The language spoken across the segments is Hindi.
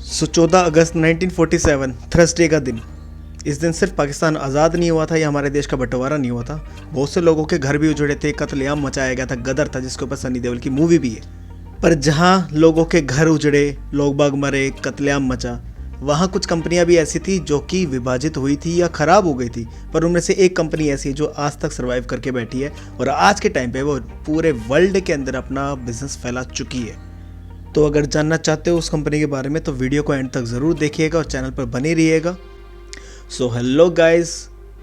14 अगस्त 1947 थर्सडे का दिन। इस दिन सिर्फ पाकिस्तान आज़ाद नहीं हुआ था या हमारे देश का बंटवारा नहीं हुआ था, बहुत से लोगों के घर भी उजड़े थे, कत्लेआम मचाया गया था, गदर था जिसके ऊपर सनी देओल की मूवी भी है। पर जहाँ लोगों के घर उजड़े, लोग बाग मरे, कत्लेआम मचा, वहाँ कुछ कंपनियाँ भी ऐसी थी जो कि विभाजित हुई थी या ख़राब हो गई थी, पर उनमें से एक कंपनी ऐसी है जो आज तक सर्वाइव करके बैठी है और आज के टाइम पे वो पूरे वर्ल्ड के अंदर अपना बिजनेस फैला चुकी है। तो अगर जानना चाहते हो उस कंपनी के बारे में तो वीडियो को एंड तक ज़रूर देखिएगा और चैनल पर बने रहिएगा। सो हेलो गाइस,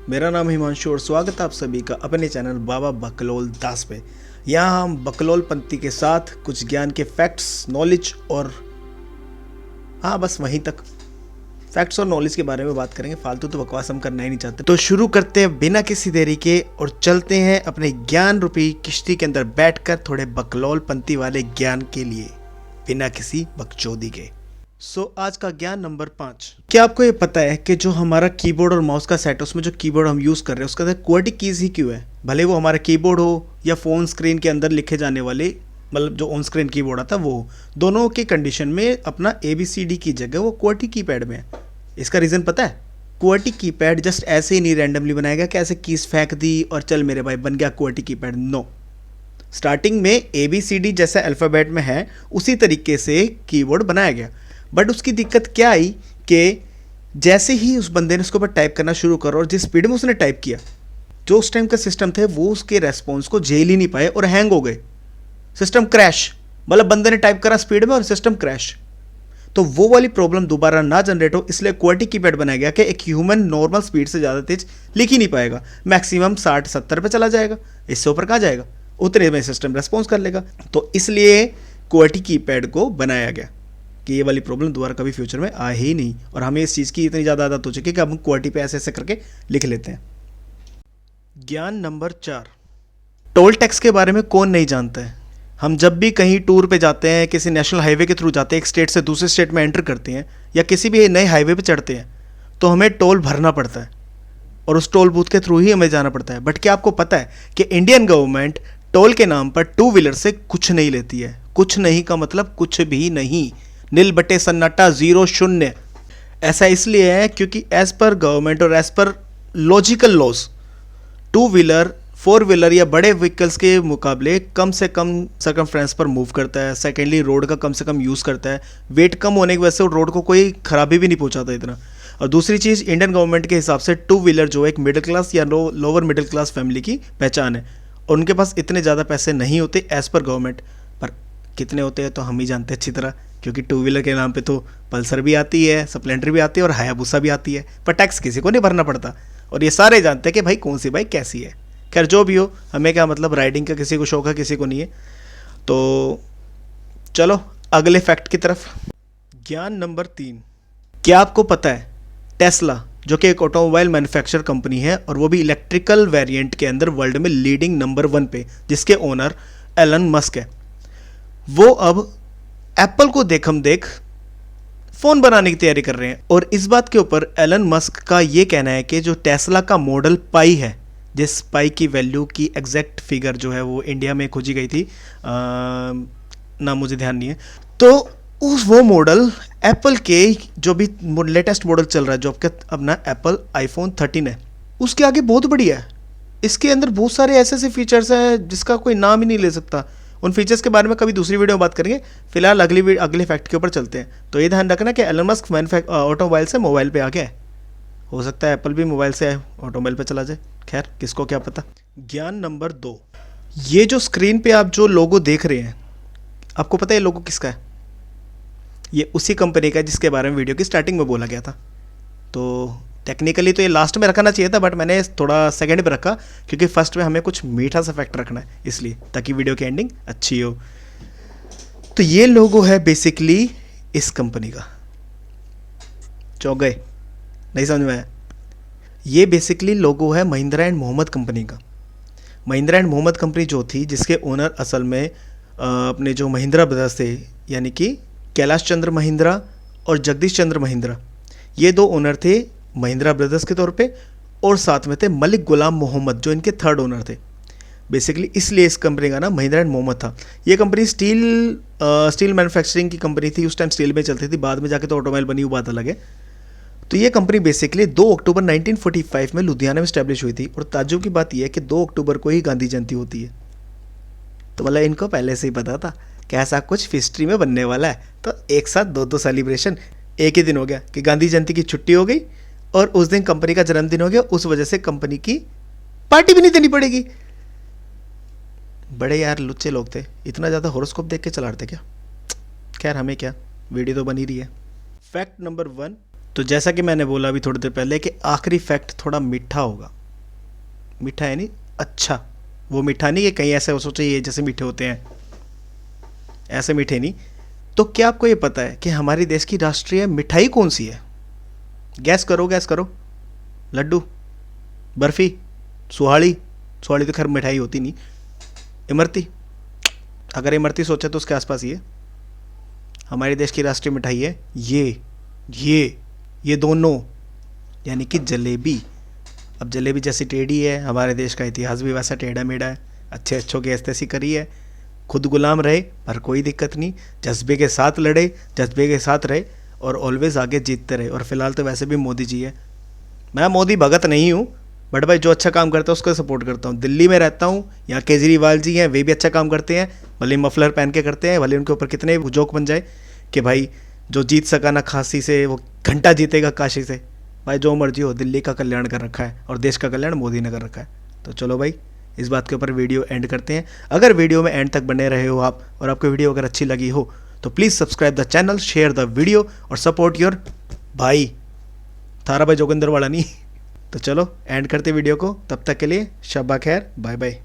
मेरा नाम हिमांशु और स्वागत है आप सभी का अपने चैनल बाबा बकलोल दास पे। यहाँ हम बकलोल पंथी के साथ कुछ ज्ञान के फैक्ट्स, नॉलेज और बस वहीं तक फैक्ट्स और नॉलेज के बारे में बात करेंगे। फालतू तो बकवास हम करना ही नहीं चाहते। तो शुरू करते हैं बिना किसी देरी के और चलते हैं अपने ज्ञान रूपी किश्ती के अंदर बैठकर थोड़े बकलोल पंथी वाले ज्ञान के लिए बिना किसी बकचोदी के। आज का ज्ञान नंबर 5। क्या आपको ये पता है कि जो हमारा कीबोर्ड और माउस का सेट है उसमें जो कीबोर्ड हम यूज़ कर रहे हैं उसके अंदर क्वाड्रेटिक कीज़ ही क्यों है? भले वो हमारा कीबोर्ड हो या फ़ोन स्क्रीन के अंदर लिखे जाने वाले, मतलब जो ऑन स्क्रीन कीबोर्ड आता है वो, दोनों की कंडीशन में अपना ABCD की जगह वो क्वाड्रेटिक कीपैड में है। इसका रीज़न पता है? क्वाड्रेटिक कीपैड जस्ट ऐसे ही नहीं रैंडमली बनाया गया कि ऐसे कीज़ फेंक दी और चल मेरे भाई बन गया क्वाड्रेटिक कीपैड। नो, स्टार्टिंग में ABCD जैसा अल्फ़ाबेट में है उसी तरीके से कीबोर्ड बनाया गया। बट उसकी दिक्कत क्या आई कि जैसे ही उस बंदे ने उसके ऊपर टाइप करना शुरू करा और जिस स्पीड में उसने टाइप किया, जो उस टाइम का सिस्टम थे वो उसके रेस्पॉन्स को झेल ही नहीं पाए और हैंग हो गए। सिस्टम क्रैश, मतलब बंदे ने टाइप करा स्पीड में और सिस्टम क्रैश। तो वो वाली प्रॉब्लम दोबारा ना जनरेट हो इसलिए क्वाड्रेटिक कीपैड बनाया गया कि एक ह्यूमन नॉर्मल स्पीड से ज़्यादा तेज लिख ही नहीं पाएगा, मैक्सिमम 60-70 पे चला जाएगा, इससे ऊपर कहाँ जाएगा, उतने में सिस्टम रेस्पॉन्स कर लेगा। तो इसलिए क्वाड्रेटिक कीपैड को बनाया गया कि ये वाली प्रॉब्लम दोबारा कभी फ्यूचर में आए ही नहीं। और हमें इस चीज़ की इतनी ज़्यादा आदत हो चुकी है कि अब हम क्वाड्रेटिक पे ऐसे ऐसे करके लिख लेते हैं। ज्ञान नंबर 4। टोल टैक्स के बारे में कौन नहीं जानता है? हम जब भी कहीं टूर पे जाते हैं, किसी नेशनल हाईवे के थ्रू जाते हैं, एक स्टेट से दूसरे स्टेट में एंटर करते हैं या किसी भी नए हाईवे पे चढ़ते हैं तो हमें टोल भरना पड़ता है और उस टोल बूथ के थ्रू ही हमें जाना पड़ता है। बट क्या आपको पता है कि इंडियन गवर्नमेंट टोल के नाम पर टू व्हीलर से कुछ नहीं लेती है? कुछ नहीं का मतलब कुछ भी नहीं, नील बटे सन्नाटा, 0 शून्य। ऐसा इसलिए है क्योंकि एज पर गवर्नमेंट और as per logical laws two wheeler, four wheeler या बड़े व्हीकल्स के मुकाबले कम से कम सर्कमफ्रेंस पर मूव करता है। सेकेंडली रोड का कम से कम यूज़ करता है। वेट कम होने की वजह से रोड को कोई खराबी भी नहीं पहुंचाता इतना। और दूसरी चीज़, इंडियन गवर्नमेंट के हिसाब से टू व्हीलर जो एक मिडिल क्लास या लोअर मिडिल क्लास फैमिली की पहचान है और उनके पास इतने ज़्यादा पैसे नहीं होते एज पर गवर्नमेंट। पर कितने होते हैं तो हम ही जानते हैं अच्छी तरह, क्योंकि टू व्हीलर के नाम पे तो पल्सर भी आती है, स्प्लेंडर भी आती है और हायाबुसा भी आती है, पर टैक्स किसी को नहीं भरना पड़ता। और ये सारे जानते हैं कि भाई कौन सी बाइक कैसी है। खैर जो भी हो, हमें क्या मतलब, राइडिंग का किसी को शौक है किसी को नहीं है। तो चलो अगले फैक्ट की तरफ। ज्ञान नंबर 3। क्या आपको पता है टेस्ला जो कि एक ऑटोमोबाइल मैन्युफैक्चर कंपनी है और वो भी इलेक्ट्रिकल वेरिएंट के अंदर वर्ल्ड में लीडिंग नंबर 1 पे, जिसके ओनर एलन मस्क है, वो अब एप्पल को देखम देख फ़ोन बनाने की तैयारी कर रहे हैं। और इस बात के ऊपर एलन मस्क का ये कहना है कि जो टेस्ला का मॉडल पाई है, जिस पाई की वैल्यू की एग्जैक्ट फिगर जो है वो इंडिया में खोजी गई थी, नाम मुझे ध्यान नहीं है, तो वो मॉडल एप्पल के जो भी लेटेस्ट मॉडल चल रहा है जो आपका अपना एप्पल iPhone 13 है, उसके आगे बहुत बढ़िया है। इसके अंदर बहुत सारे ऐसे ऐसे फीचर्स हैं जिसका कोई नाम ही नहीं ले सकता। उन फीचर्स के बारे में कभी दूसरी वीडियो में बात करेंगे। फिलहाल अगले फैक्ट के ऊपर चलते हैं। तो ये ध्यान रखना कि एलन मस्क ऑटोमोबाइल से मोबाइल पे आ गया है। हो सकता है एप्पल भी मोबाइल से ऑटोमोबाइल पे चला जाए, खैर किसको क्या पता। ज्ञान नंबर 2। ये जो स्क्रीन पे आप जो लोगो देख रहे हैं, आपको पता है ये लोगो किसका है? ये उसी कंपनी का है जिसके बारे में वीडियो की स्टार्टिंग में बोला गया था। तो टेक्निकली तो ये लास्ट में रखना चाहिए था, बट मैंने थोड़ा सेकंड पे रखा क्योंकि फर्स्ट में हमें कुछ मीठा सा फैक्ट रखना है, इसलिए ताकि वीडियो की एंडिंग अच्छी हो। तो ये लोगो है बेसिकली इस कंपनी का। चौंक गए? नहीं समझ में आया? ये बेसिकली लोगो है महिंद्रा एंड मोहम्मद कंपनी का। महिंद्रा एंड मोहम्मद कंपनी जो थी, जिसके ओनर असल में अपने जो महिंद्रा ब्रदर्स थे, यानी कि कैलाश चंद्र महिंद्रा और जगदीश चंद्र महिंद्रा, ये 2 ओनर थे महिंद्रा ब्रदर्स के तौर पे, और साथ में थे मलिक गुलाम मोहम्मद जो इनके 3rd ओनर थे। बेसिकली इसलिए इस कंपनी का नाम महिंद्रा एंड मोहम्मद था। ये कंपनी स्टील मैन्युफैक्चरिंग की कंपनी थी, उस टाइम स्टील में चलती थी, बाद में जाके तो ऑटोमोबाइल बनी, वो बात अलग है। तो ये कंपनी बेसिकली 2 अक्टूबर 1945 में लुधियाना में स्टैब्लिश हुई थी। और ताज्जुब की बात यह है कि 2 अक्टूबर को ही गांधी जयंती होती है। तो मतलब इनको पहले से ही पता था कि ऐसा कुछ हिस्ट्री में बनने वाला है, तो एक साथ दो सेलिब्रेशन एक ही दिन हो गया कि गांधी जयंती की छुट्टी हो गई और उस दिन कंपनी का जन्मदिन हो गया, उस वजह से कंपनी की पार्टी भी नहीं देनी पड़ेगी। बड़े यार लुच्चे लोग थे, इतना ज़्यादा हॉरोस्कोप देख के चलाते क्या। खैर हमें क्या, वीडियो तो बनी रही है। फैक्ट नंबर 1, तो जैसा कि मैंने बोला अभी थोड़ी देर पहले कि आखिरी फैक्ट थोड़ा मीठा होगा। मीठा है नहीं अच्छा, वो मीठा नहीं कि कहीं ऐसे हो सोचे ये जैसे मीठे होते हैं, ऐसे मीठे नहीं। तो क्या आपको ये पता है कि हमारे देश की राष्ट्रीय मिठाई कौन सी है? गैस करो। लड्डू, बर्फ़ी, सुहाड़ी तो खैर मिठाई होती नहीं। इमरती, अगर इमरती सोचे तो उसके आसपास ये हमारे देश की राष्ट्रीय मिठाई है ये दोनों, यानी कि जलेबी। अब जलेबी जैसी टेढ़ी है, हमारे देश का इतिहास भी वैसा टेढ़ा मेढ़ा है, अच्छों की ऐसी करी है। खुद गुलाम रहे पर कोई दिक्कत नहीं, जज्बे के साथ लड़े, जज्बे के साथ रहे और ऑलवेज़ आगे जीतते रहे। और फिलहाल तो वैसे भी मोदी जी है। मैं मोदी भगत नहीं हूँ, बट भाई जो अच्छा काम करता है उसको सपोर्ट करता हूँ। दिल्ली में रहता हूँ, यहाँ केजरीवाल जी हैं, वे भी अच्छा काम करते हैं, भले मफलर पहन के करते हैं, भले उनके ऊपर कितने जोक बन जाए कि भाई जो जीत सका ना खांसी से वो घंटा जीतेगा काशी से। भाई जो मर्जी हो, दिल्ली का कल्याण कर रखा है और देश का कल्याण मोदी ने कर रखा है। तो चलो भाई इस बात के ऊपर वीडियो एंड करते हैं। अगर वीडियो में एंड तक बने रहे हो आप और आपको वीडियो अगर अच्छी लगी हो तो please subscribe the channel, share the video और सपोर्ट योर भाई थारा भाई जोगिंदर वाला नहीं। तो चलो एंड करते वीडियो को, तब तक के लिए शब्बा खैर, बाय बाय।